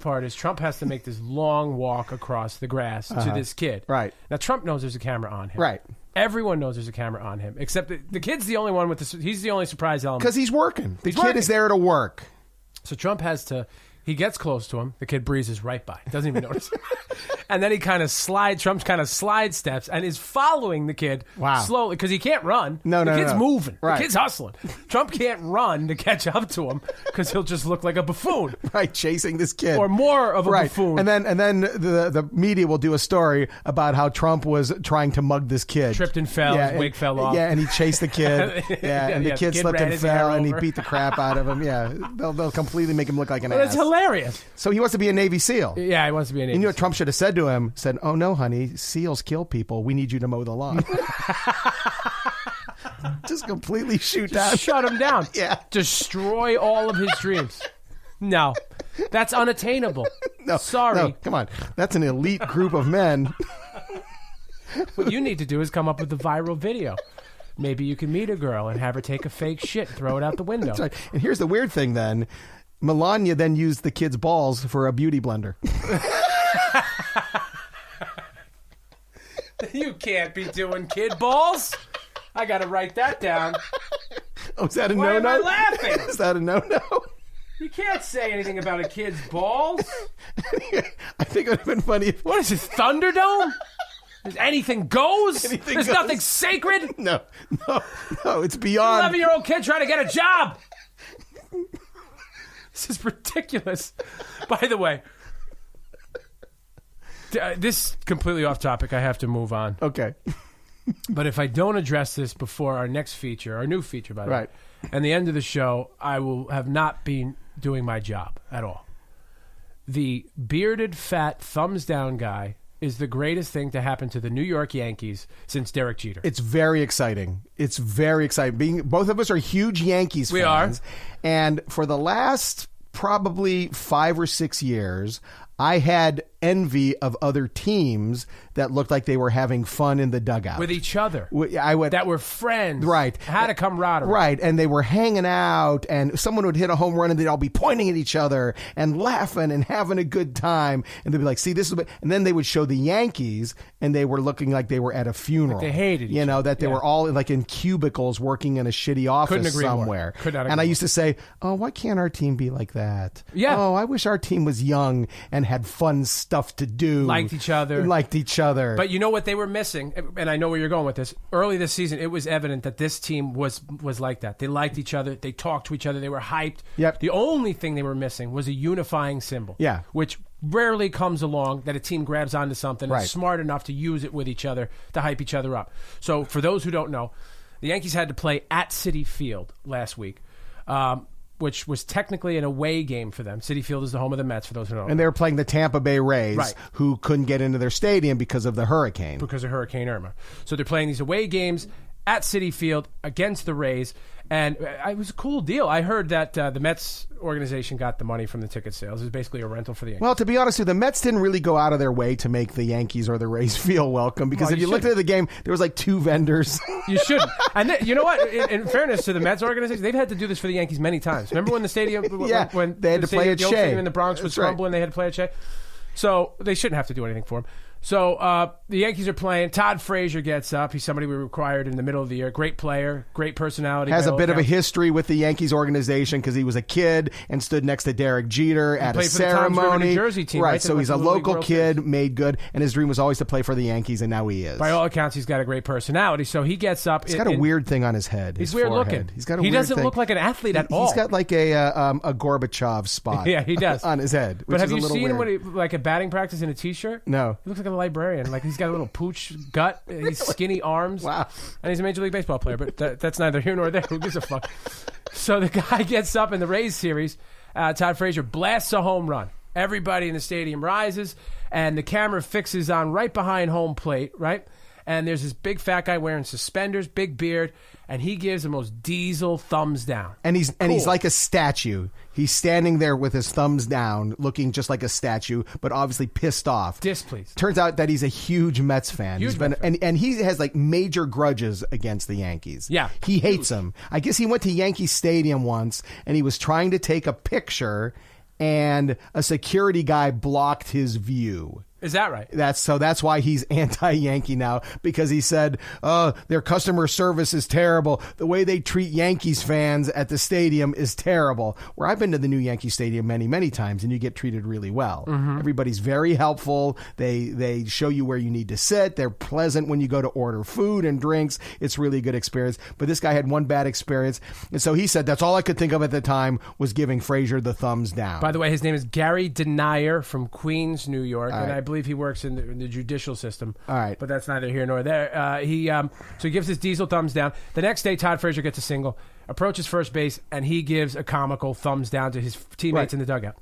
part is Trump has to make this long walk across the grass to this kid. Right. Now, Trump knows there's a camera on him. Right. Everyone knows there's a camera on him, except the kid's the only one with he's the only surprise element. Because he's working. The kid is there to work. So Trump has to... He gets close to him. The kid breezes right by. Doesn't even notice. And then he Trump's kind of slide steps and is following the kid slowly because he can't run. The kid's moving. Right. The kid's hustling. Trump can't run to catch up to him because he'll just look like a buffoon. Right, chasing this kid. Or more of a buffoon. And then the media will do a story about how Trump was trying to mug this kid. Tripped and fell. His wig fell off. Yeah, and he chased the kid. And the kid slipped and fell and he beat the crap out of him. Yeah, they'll completely make him look like an ass. It's hilarious. So he wants to be a Navy SEAL. Yeah, he wants to be a Navy SEAL. You know what Trump should have said to him? Said, "Oh no, honey, SEALs kill people. We need you to mow the lawn." Just completely shut him down. Yeah. Destroy all of his dreams. No, that's unattainable. No, sorry. No, come on. That's an elite group of men. What you need to do is come up with a viral video. Maybe you can meet a girl and have her take a fake shit, throw it out the window. That's right. And here's the weird thing then. Melania then used the kid's balls for a beauty blender. You can't be doing kid balls. I got to write that down. Oh, is that a no-no? Why am I laughing? Is that a no-no? You can't say anything about a kid's balls. I think it would have been funny if... What is this, Thunderdome? Anything goes? There's goes. Nothing sacred? No, it's beyond... 11-year-old kid trying to get a job. This is ridiculous. By the way, this completely off topic. I have to move on. Okay. But if I don't address this before our next feature, our new feature, by the way, and the end of the show, I will have not been doing my job at all. The bearded, fat, thumbs down guy is the greatest thing to happen to the New York Yankees since Derek Jeter. It's very exciting. It's very exciting. Both of us are huge Yankees fans. We are. And for the last probably 5 or 6 years, I had envy of other teams that looked like they were having fun in the dugout. With each other. That were friends. Right. Had a camaraderie. Right. And they were hanging out and someone would hit a home run and they'd all be pointing at each other and laughing and having a good time. And they'd be like, see, this is... And then they would show the Yankees and they were looking like they were at a funeral. Like they hated each other. That they were all like in cubicles working in a shitty office somewhere. Could not agree and I more. used to say, oh, why can't our team be like that? Yeah. Oh, I wish our team was young and had fun stuff to do. Liked each other. But you know what they were missing? And I know where you're going with this. Early this season, it was evident that this team was like that. They liked each other. They talked to each other. They were hyped. Yep. The only thing they were missing was a unifying symbol. Yeah. Which rarely comes along, that a team grabs onto something and is smart enough to use it with each other to hype each other up. So for those who don't know, the Yankees had to play at Citi Field last week. Which was technically an away game for them. Citi Field is the home of the Mets, for those who don't know. And they were playing the Tampa Bay Rays, who couldn't get into their stadium because of the hurricane. Because of Hurricane Irma. So they're playing these away games at Citi Field against the Rays. And it was a cool deal. I heard that the Mets organization got the money from the ticket sales. It was basically a rental for the Yankees. Well, to be honest with you, the Mets didn't really go out of their way to make the Yankees or the Rays feel welcome. Because if you looked at the game, there was like 2 vendors. You shouldn't. And you know what? In fairness to the Mets organization, they've had to do this for the Yankees many times. Remember when the stadium... when they had to play at Shea. In the Bronx was crumbling, they had to play at Shea. So they shouldn't have to do anything for him. So the Yankees are playing. Todd Frazier gets up. He's somebody we required in the middle of the year. Great player, great personality. Has a bit of a history with the Yankees organization because he was a kid and stood next to Derek Jeter at a ceremony. For the New Jersey team, right, so he's a local kid, made good, and his dream was always to play for the Yankees, and now he is. By all accounts, he's got a great personality. So he gets up. He's got a weird thing on his head. He's weird forehead. looking. He's got a he weird doesn't thing. look like an athlete at all. He's got like a Gorbachev spot. Yeah, he does on his head. But have you seen him when he, like at batting practice in a t-shirt? No, he looks like a librarian. Like he's got a little pooch gut. He's skinny arms. Wow. And he's a Major League Baseball player. But that's neither here nor there. Who gives a fuck? So the guy gets up in the Rays series. Todd Frazier blasts a home run. Everybody in the stadium rises, and the camera fixes on right behind home plate, right? And there's this big fat guy wearing suspenders, big beard, and he gives the most diesel thumbs down. And he's like a statue. He's standing there with his thumbs down, looking just like a statue, but obviously pissed off. Displeased. Turns out that he's a huge Mets fan. And he has like major grudges against the Yankees. Yeah. He hates them. I guess he went to Yankee Stadium once, and he was trying to take a picture, and a security guy blocked his view. Is that right? That's why he's anti-Yankee now, because he said, their customer service is terrible. The way they treat Yankees fans at the stadium is terrible. Where I've been to the new Yankee Stadium many, many times, and you get treated really well. Mm-hmm. Everybody's very helpful. They show you where you need to sit. They're pleasant when you go to order food and drinks. It's really a good experience. But this guy had one bad experience, and so he said that's all I could think of at the time was giving Frazier the thumbs down. By the way, his name is Gary Denier from Queens, New York, and I believe he works in the judicial system. All right. But that's neither here nor there. So he gives his Diesel thumbs down. The next day, Todd Frazier gets a single, approaches first base, and he gives a comical thumbs down to his teammates in the dugout.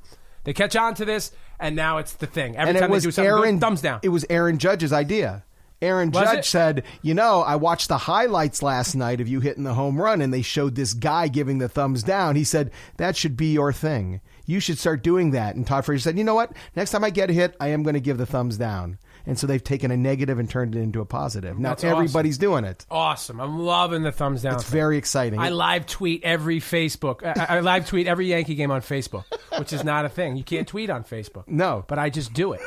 They catch on to this, and now it's the thing. Every time they do something good, thumbs down. It was Aaron Judge's idea. Aaron Judge said, I watched the highlights last night of you hitting the home run, and they showed this guy giving the thumbs down. He said, that should be your thing. You should start doing that. And Todd Frazier said, you know what? Next time I get a hit, I am going to give the thumbs down. And so they've taken a negative and turned it into a positive. Now everybody's doing it. Awesome. I'm loving the thumbs down. It's very exciting. I live tweet every Facebook. I live tweet every Yankee game on Facebook, which is not a thing. You can't tweet on Facebook. No. But I just do it.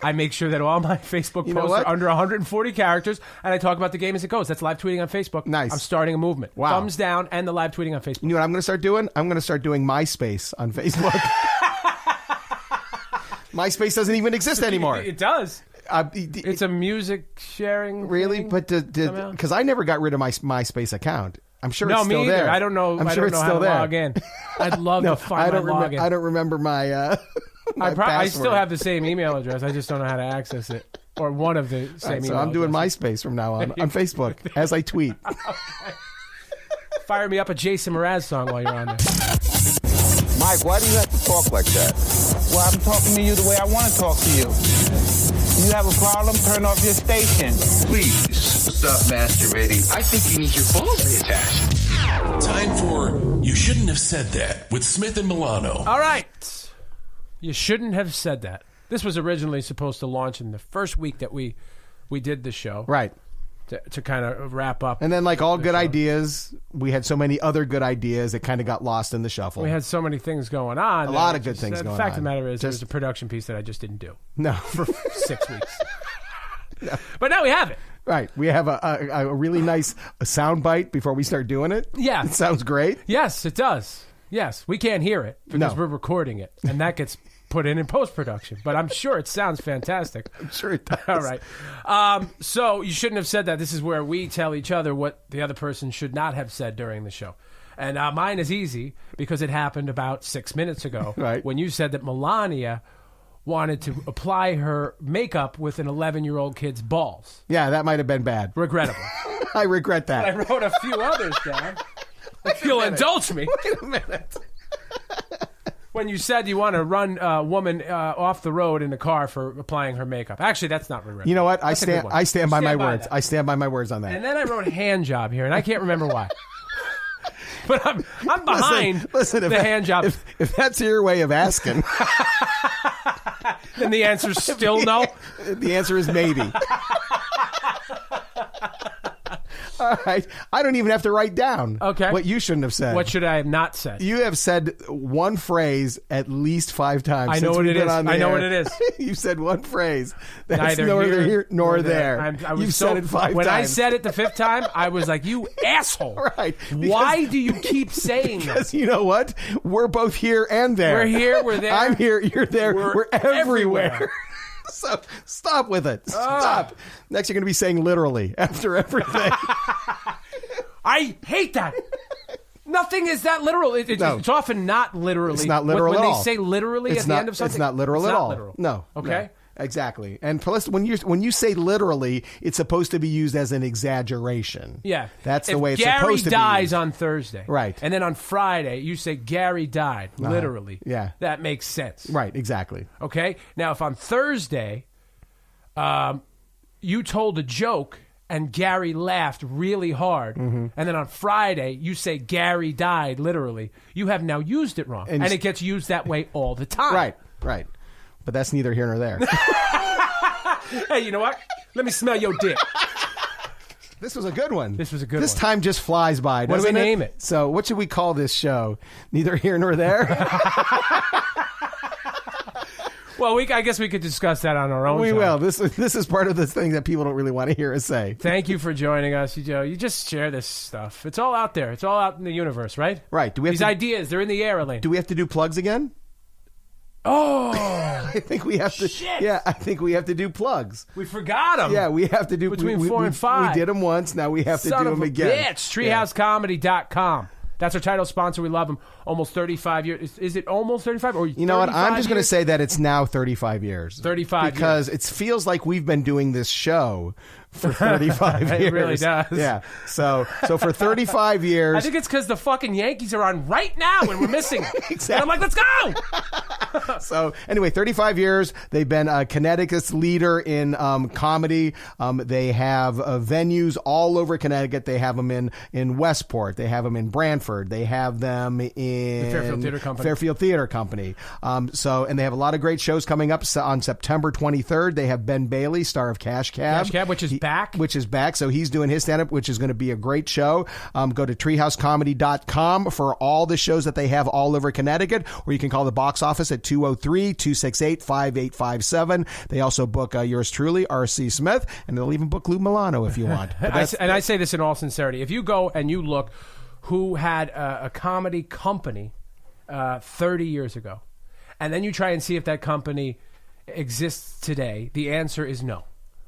I make sure that all my Facebook posts are under 140 characters, and I talk about the game as it goes. That's live tweeting on Facebook. Nice. I'm starting a movement. Wow. Thumbs down and the live tweeting on Facebook. You know what I'm going to start doing? I'm going to start doing MySpace on Facebook. MySpace doesn't even exist anymore. It does. It's a music sharing really? thing, but because I never got rid of my MySpace account. I'm sure it's still me either. there. I don't know. I'm sure it's still how to there. log in. I'd love to find my login. I don't remember my I still have the same email address. I just don't know how to access it. Or one of the same email So I'm doing MySpace from now on Facebook as I tweet. Okay. Fire me up a Jason Mraz song while you're on there. Mike, why do you have to talk like that? Well, I'm talking to you the way I want to talk to you. You have a problem? Turn off your station. Please stop masturbating. I think you need your balls reattached. Time for You Shouldn't Have Said That with Smith and Milano. All right. You shouldn't have said that. This was originally supposed to launch in the first week that we did the show. Right. To kind of wrap up. And then, like all good ideas, we had so many other good ideas that kind of got lost in the shuffle. We had so many things going on. A lot of good things going on. The fact of the matter is, there's a production piece that I just didn't do. No. For 6 weeks. No. But now we have it. Right. We have a really nice soundbite before we start doing it. Yeah. It sounds great. Yes, it does. Yes. We can't hear it because we're recording it. And that gets put in post-production. But I'm sure it sounds fantastic. I'm sure it does. All right. So you shouldn't have said that. This is where we tell each other what the other person should not have said during the show. And mine is easy because it happened about 6 minutes ago. Right. When you said that Melania wanted to apply her makeup with an 11-year-old kid's balls. Yeah, that might have been bad. Regrettable. I regret that. I wrote a few others down. If you'll indulge me. Wait a minute. When you said you want to run a woman off the road in a car for applying her makeup. Actually, that's not regrettable. You know what? I That's a good one. stand by my words. that. I stand by my words on that. And then I wrote hand job here, and I can't remember why. But I'm behind listen, the hand job. If that's your way of asking, then the answer's still no. The answer is maybe. All right. I don't even have to write down what you shouldn't have said. What should I have not said? You have said one phrase at least 5 times. I know what it is. I know what it is. You said one phrase. That's Neither here nor there. You've said it 5 times. When I said it the 5th time, I was like, you asshole. Right. Why do you keep saying that? Because you know what? We're both here and there. We're here, we're there. I'm here, you're there. We're everywhere. So stop with it. Stop. Next, you're going to be saying literally after everything. I hate that. Nothing is that literal. It's often not literally. It's not literal when at all. When they say literally at the end of something, it's not literal at all. Literal. No. Okay. No. Exactly. And plus, when you say literally, it's supposed to be used as an exaggeration. Yeah. That's the way it's Gary supposed to be. Gary dies on Thursday. Right. And then on Friday, you say Gary died, literally. Yeah. That makes sense. Right. Exactly. Okay. Now, if on Thursday, you told a joke and Gary laughed really hard, and then on Friday, you say Gary died, literally, you have now used it wrong. And it gets used that way all the time. Right. Right. But that's neither here nor there. Hey, you know what? Let me smell your dick. This was a good one. This one. time just flies by, doesn't What do we name it? So what should we call this show? Neither here nor there? Well, I guess we could discuss that on our own. We show. will. This is part of the thing that people don't really want to hear us say. Thank you for joining us. You just share this stuff. It's all out there. It's all out in the universe, right? Right. Do we have These ideas, they're in the air, Elaine. Do we have to do plugs again? Oh, I think we have to. Shit. Yeah, I think we have to do plugs. we forgot them. Yeah, we have to do Between 4 and 5. We did them once. Now we have to Son do of them a again. bitch. TreehouseComedy.com. That's our title sponsor. We love them. Almost 35 years. Is it almost 35? Or You know what? I'm just going to years? say that it's now 35 years. 35 because it feels like we've been doing this show for 35 years. It really does. Yeah. So for 35 years. I think it's because the fucking Yankees are on right now and we're missing. Exactly. And I'm like, let's go. So anyway, 35 years. They've been Connecticut's leader in comedy. They have venues all over Connecticut. They have them in Westport. They have them in Brantford. They have them in The Fairfield Theater Company. Fairfield Theater Company. And they have a lot of great shows coming up. So on September 23rd, they have Ben Bailey, star of Cash Cab. Cash Cab, which is back. Which is back. So he's doing his stand-up, which is going to be a great show. Go to treehousecomedy.com for all the shows that they have all over Connecticut, or you can call the box office at 203-268-5857. They also book yours truly, R.C. Smith, and they'll even book Lou Milano if you want. I say this in all sincerity. If you go and you look who had a comedy company 30 years ago, and then you try and see if that company exists today, the answer is no.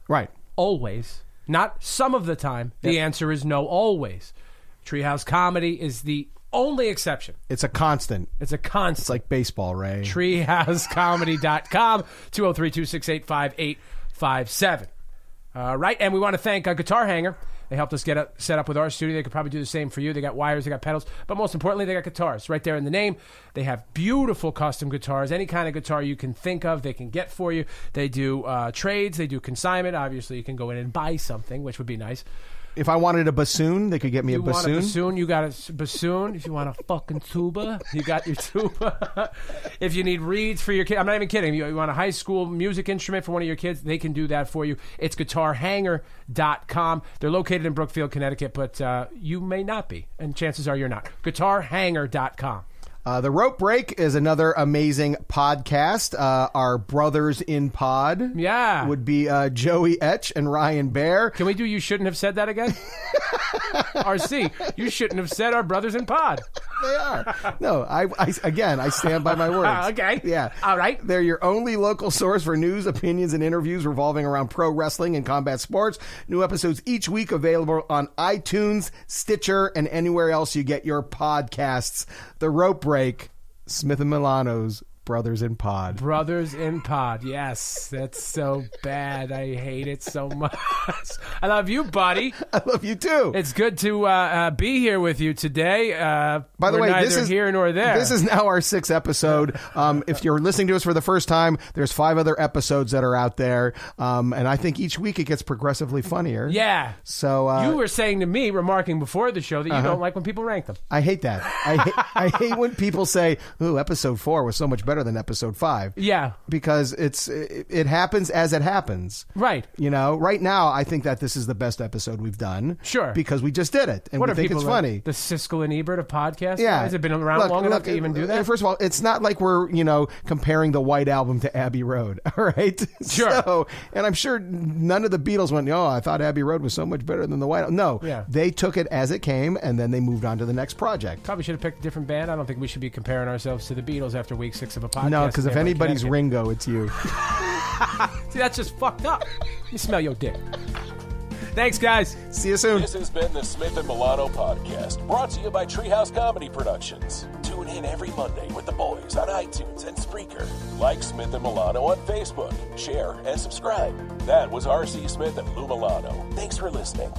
Right. Always. Not some of the time. The answer is no, always. Treehouse Comedy is the only exception. It's a constant. It's a constant. It's like baseball, Ray. TreeHouseComedy.com, 203-268-5857. Right, and we want to thank Guitar Hanger. They helped us get set up with our studio. They could probably do the same for you. They got wires, they got pedals, but most importantly, they got guitars right there in the name. They have beautiful custom guitars. Any kind of guitar you can think of, they can get for you. They do trades. They do consignment. Obviously, you can go in and buy something, which would be nice. If I wanted a bassoon, they could get me a bassoon. You want a bassoon, you got a bassoon. If you want a fucking tuba, you got your tuba. If you need reeds for your kid, I'm not even kidding. You want a high school music instrument for one of your kids, they can do that for you. It's guitarhanger.com. They're located in Brookfield, Connecticut, but you may not be, and chances are you're not. Guitarhanger.com. The Rope Break is another amazing podcast. Our brothers in pod would be Joey Etch and Ryan Baer. Can we do You Shouldn't Have Said That again? RC, you shouldn't have said our brothers in pod. They are. No, I stand by my words. Okay. Yeah. All right. They're your only local source for news, opinions, and interviews revolving around pro wrestling and combat sports. New episodes each week available on iTunes, Stitcher, and anywhere else you get your podcasts. The Rope Break, Smith and Milano's Brothers in Pod. Brothers in Pod. Yes, that's so bad. I hate it so much. I love you, buddy. I love you too. It's good to be here with you today. By the way, this is here nor there. This is now our 6th episode. If you're listening to us for the first time, there's 5 other episodes that are out there, and I think each week it gets progressively funnier. Yeah. So you were saying to me, remarking before the show, that you don't like when people rank them. I hate that. I hate when people say, "Ooh, episode 4 was so much better than episode 5." Yeah, because it happens as it happens. Right. You know, right now I think that this is the best episode we've done. Sure. Because we just did it, and what we think it's funny. The Siskel and Ebert of podcasts. Yeah. Has it been around long enough to even do that? First of all, it's not like we're comparing the White Album to Abbey Road. All right. Sure. So, and I'm sure none of the Beatles went, "Oh, I thought Abbey Road was so much better than the White Album." No. Yeah. They took it as it came, and then they moved on to the next project. Probably should have picked a different band. I don't think we should be comparing ourselves to the Beatles after week 6 of a podcast. No, because if anybody's Ringo, it's you. See, that's just fucked up. You smell your dick. Thanks, guys. See you soon. This has been the Smith and Milano Podcast, brought to you by Treehouse Comedy Productions. Tune in every Monday with the boys on iTunes and Spreaker. Like Smith and Milano on Facebook. Share and subscribe. That was R.C. Smith and Lou Milano. Thanks for listening.